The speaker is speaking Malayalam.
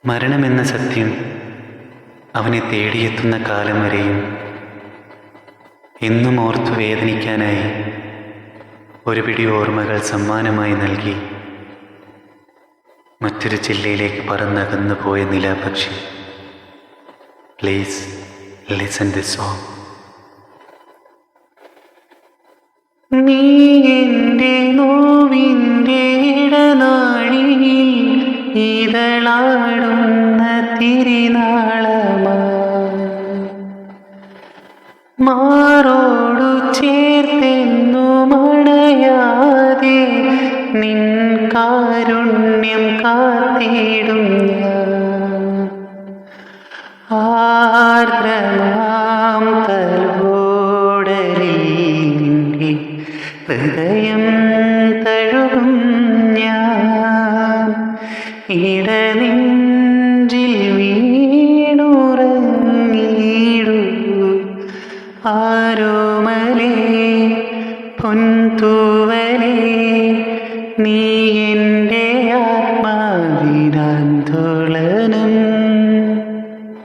മരണമെന്ന സത്യം അവനെ തേടിയെത്തുന്ന കാലം വരെയും എന്നും ഓർത്തു വേദനിക്കാനായി ഒരു പിടി ഓർമ്മകൾ സമ്മാനമായി നൽകി മറ്റൊരു ജില്ലയിലേക്ക് പറന്നകന്നു പോയ നിലാപക്ഷി. Please listen this song. നീ എൻ്റെ നോവിൻ്റെ ഇടനാഴിയിൽ ഇതളാടുന്ന തിരിനാളമാ, മാറോടു ചേർത്തെന്നു മണയാതെ നിൻ കാരുണ്യം കാത്തിടും ഞാൻ. ആർദ്രമാം തലോടലിൽ നിന്റെ ഹൃദയം തഴുകും ഞാൻ. ഇടനെഞ്ചിൽ വീണുറങ്ങിടൂ ആരോമലേ പൊൻതൂവലേ, നീ